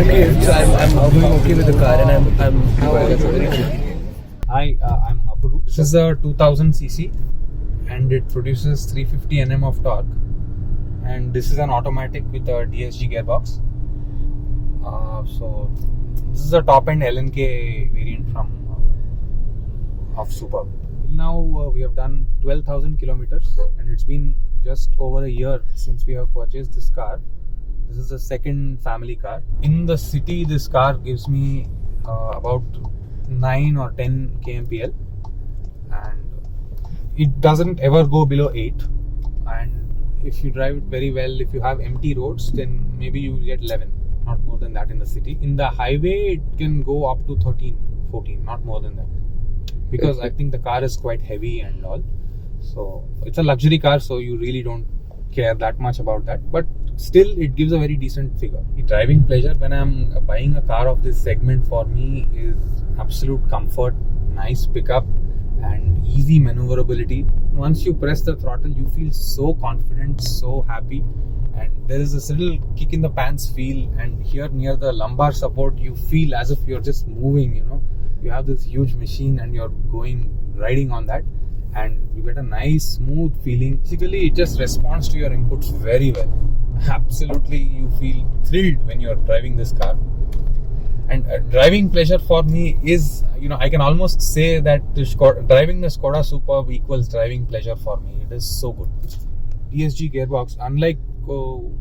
okay. So I'm doing okay with the car, and I'm that's very good. Hi, I'm Apuru. This is a 2000cc and it produces 350 Nm of torque, and this is an automatic with a DSG gearbox. So this is a top end LNK variant from of Superb. Now we have done 12,000 kilometers and it's been just over a year since we have purchased this car. This is the second family car. In the city, this car gives me about 9 or 10 kmpl, and it doesn't ever go below 8. And if you drive it very well, if you have empty roads, then maybe you will get 11, not more than that in the city. In the highway, it can go up to 13, 14, not more than that, because I think the car is quite heavy and all. So it's a luxury car, so you really don't care that much about that, but still it gives a very decent figure. The driving pleasure when I'm buying a car of this segment for me is absolute comfort, nice pickup and easy maneuverability. Once you press the throttle, you feel so confident, so happy, and there is this little kick in the pants feel, and here near the lumbar support you feel as if you're just moving, you have this huge machine and you're riding on that, and you get a nice smooth feeling. Basically it just responds to your inputs very well. Absolutely, you feel thrilled when you're driving this car. And driving pleasure for me is, I can almost say that driving the Skoda Superb equals driving pleasure for me. It is so good. DSG gearbox, unlike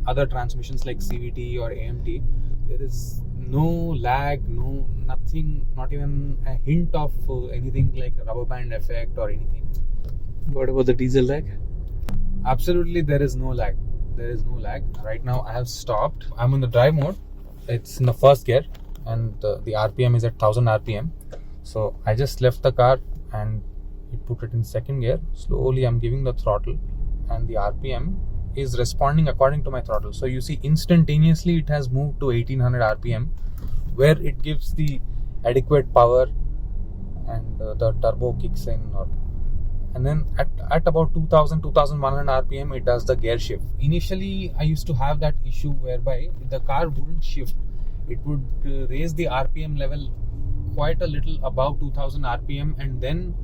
other transmissions like CVT or AMT, there is no lag, nothing, not even a hint of anything like a rubber band effect or anything. What about the diesel lag? Absolutely, there is no lag. Right now I have stopped. I'm in the drive mode. It's in the first gear and the RPM is at 1000 RPM. So I just left the car and it put it in second gear. Slowly I'm giving the throttle and the RPM is responding according to my throttle. So you see instantaneously it has moved to 1800 RPM, where it gives the adequate power and the turbo kicks in, and then at about 2100 RPM it does the gear shift. Initially I used to have that issue whereby the car wouldn't shift. It would raise the RPM level quite a little above 2000 RPM, and then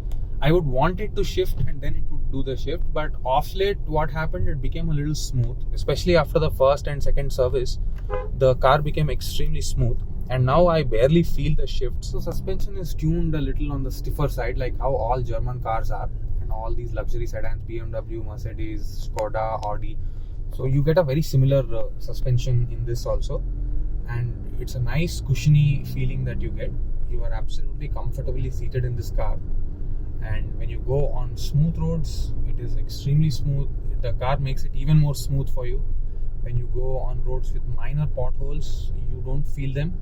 I would want it to shift and then it would do the shift. But off late what happened, it became a little smooth, especially after the first and second service. The car became extremely smooth and now I barely feel the shift. So suspension is tuned a little on the stiffer side, like how all German cars are, and all these luxury sedans, BMW, Mercedes, Skoda, Audi. So you get a very similar suspension in this also, and it's a nice cushiony feeling that you get. You are absolutely comfortably seated in this car, and when you go on smooth roads, it is extremely smooth. The car makes it even more smooth for you. When you go on roads with minor potholes, you don't feel them.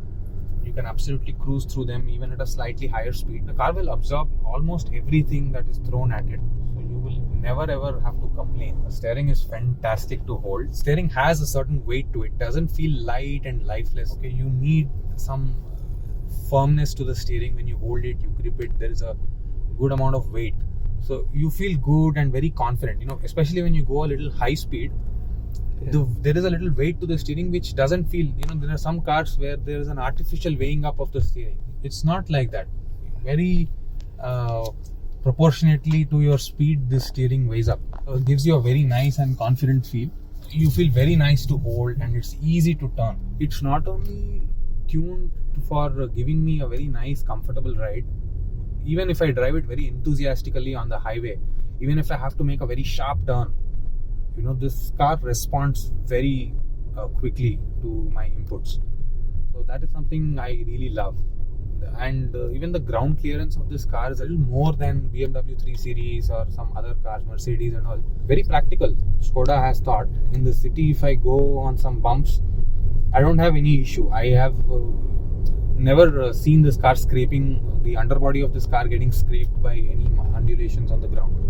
You can absolutely cruise through them even at a slightly higher speed. The car will absorb almost everything that is thrown at it, so you will never ever have to complain. The steering is fantastic to hold. Steering has a certain weight to it. It doesn't feel light and lifeless. Okay, you need some firmness to the steering. When you hold it, you grip it, there is a good amount of weight, so you feel good and very confident, especially when you go a little high speed. There is a little weight to the steering which doesn't feel, there are some cars where there is an artificial weighing up of the steering. It's not like that. Very proportionately to your speed, the steering weighs up. So it gives you a very nice and confident feel. You feel very nice to hold and it's easy to turn. It's not only tuned for giving me a very nice comfortable ride. Even if I drive it very enthusiastically on the highway, even if I have to make a very sharp turn, this car responds very quickly to my inputs. So that is something I really love. And even the ground clearance of this car is a little more than BMW 3 Series or some other cars, Mercedes and all. Very practical. Skoda has thought. In the city, if I go on some bumps, I don't have any issue. I have never seen this car scraping, the underbody of this car getting scraped by any undulations on the ground.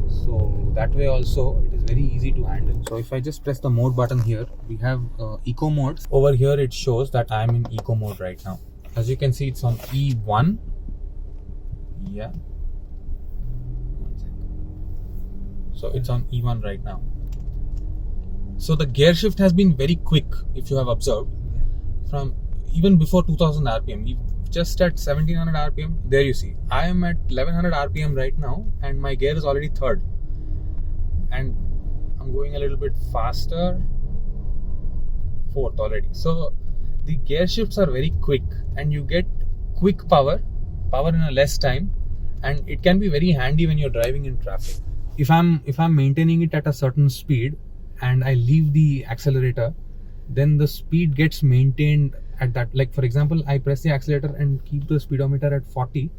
So that way also it is very easy to handle. So if I just press the mode button here, we have eco mode. Over here it shows that I am in eco mode right now. As you can see, it's on E1. Yeah. So it's on E1 right now. So the gear shift has been very quick, if you have observed. From even before 2000 RPM, just at 1700 RPM, there you see, I am at 1100 RPM right now, and my gear is already third. And I'm going a little bit faster, fourth already. So the gear shifts are very quick, and you get quick power in a less time, and it can be very handy when you're driving in traffic. If I'm maintaining it at a certain speed and I leave the accelerator, then the speed gets maintained at that. Like for example, I press the accelerator and keep the speedometer at 40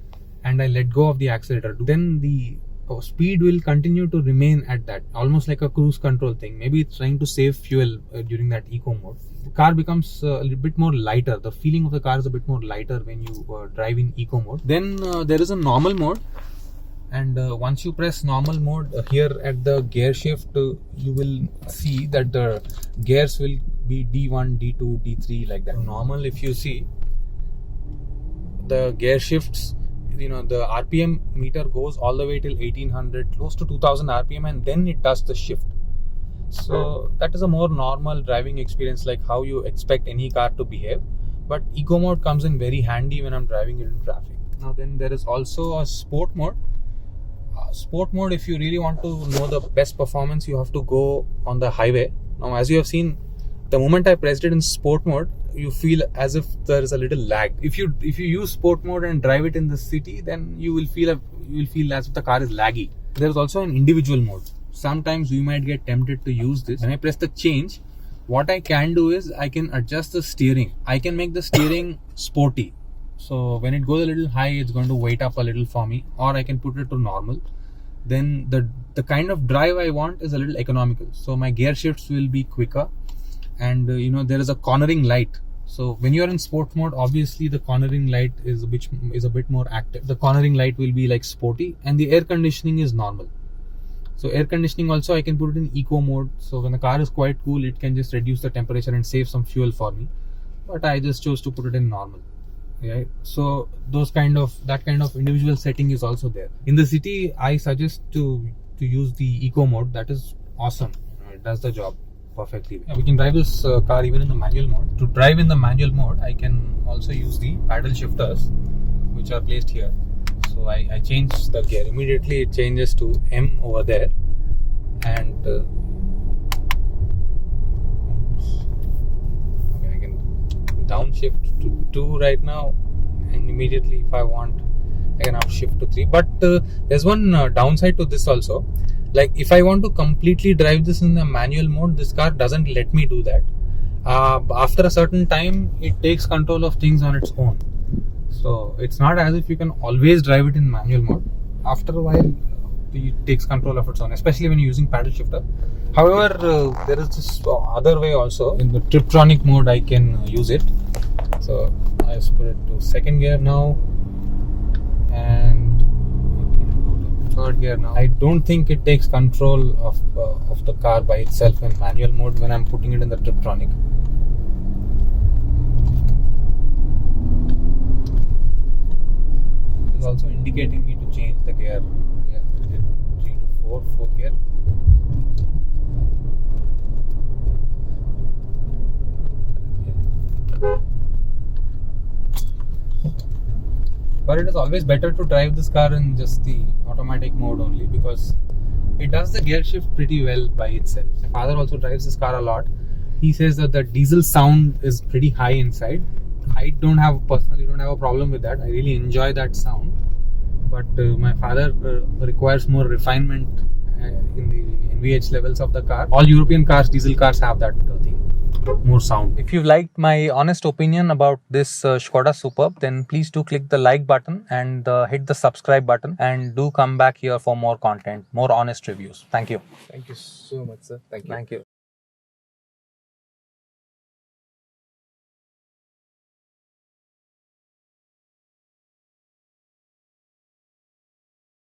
and I let go of the accelerator, then the speed will continue to remain at that, almost like a cruise control thing. Maybe it's trying to save fuel during that eco mode. The car becomes a little bit more lighter. The feeling of the car is a bit more lighter when you drive in eco mode. Then there is a normal mode, and once you press normal mode here at the gear shift, you will see that the gears will be D1, D2, D3 like that. Normal, if you see the gear shifts, the RPM meter goes all the way till 1800, close to 2000 RPM, and then it does the shift. So that is a more normal driving experience, like how you expect any car to behave. But eco mode comes in very handy when I'm driving it in traffic. Now then there is also a sport mode. Sport mode, if you really want to know the best performance, you have to go on the highway. Now as you have seen, the moment I pressed it in sport mode, you feel as if there is a little lag. If you use sport mode and drive it in the city, then you will feel as if the car is laggy. There is also an individual mode. Sometimes we might get tempted to use this. When I press the change, what I can do is I can adjust the steering. I can make the steering sporty. So when it goes a little high, it's going to weight up a little for me, or I can put it to normal. Then the kind of drive I want is a little economical. So my gear shifts will be quicker, and there is a cornering light. So when you are in sport mode, obviously the cornering light is a bit more active. The cornering light will be like sporty, and the air conditioning is normal. So air conditioning also I can put it in eco mode. So when the car is quite cool, it can just reduce the temperature and save some fuel for me. But I just chose to put it in normal. Right? So that kind of individual setting is also there. In the city, I suggest to use the eco mode. That is awesome. It does the job perfectly. We can drive this car even in the manual mode. To drive in the manual mode, I can also use the paddle shifters, which are placed here. So I change the gear. Immediately it changes to M over there, and I can downshift to 2 right now, and immediately if I want, I can upshift to 3. But there's one downside to this also. Like if I want to completely drive this in the manual mode, this car doesn't let me do that. After a certain time, it takes control of things on its own. So it's not as if you can always drive it in manual mode. After a while, it takes control of its own, especially when you're using paddle shifter. However, there is this other way also. In the Triptronic mode, I can use it. So I just put it to second gear now, and I can go to third gear now. I don't think it takes control of the car by itself in manual mode when I'm putting it in the Triptronic. It is also indicating me to change the gear. Yeah, 3 to 4, fourth gear. But it is always better to drive this car in just the automatic mode only, because it does the gear shift pretty well by itself. My father also drives this car a lot. He says that the diesel sound is pretty high inside. I personally don't have a problem with that. I really enjoy that sound. But my father requires more refinement in the NVH levels of the car. All European cars, diesel cars, have that thing. More sound. If you've liked my honest opinion about this Škoda Superb, then please do click the like button and hit the subscribe button, and do come back here for more content, more honest reviews. Thank you. Thank you so much, sir. Thank you. Thank you.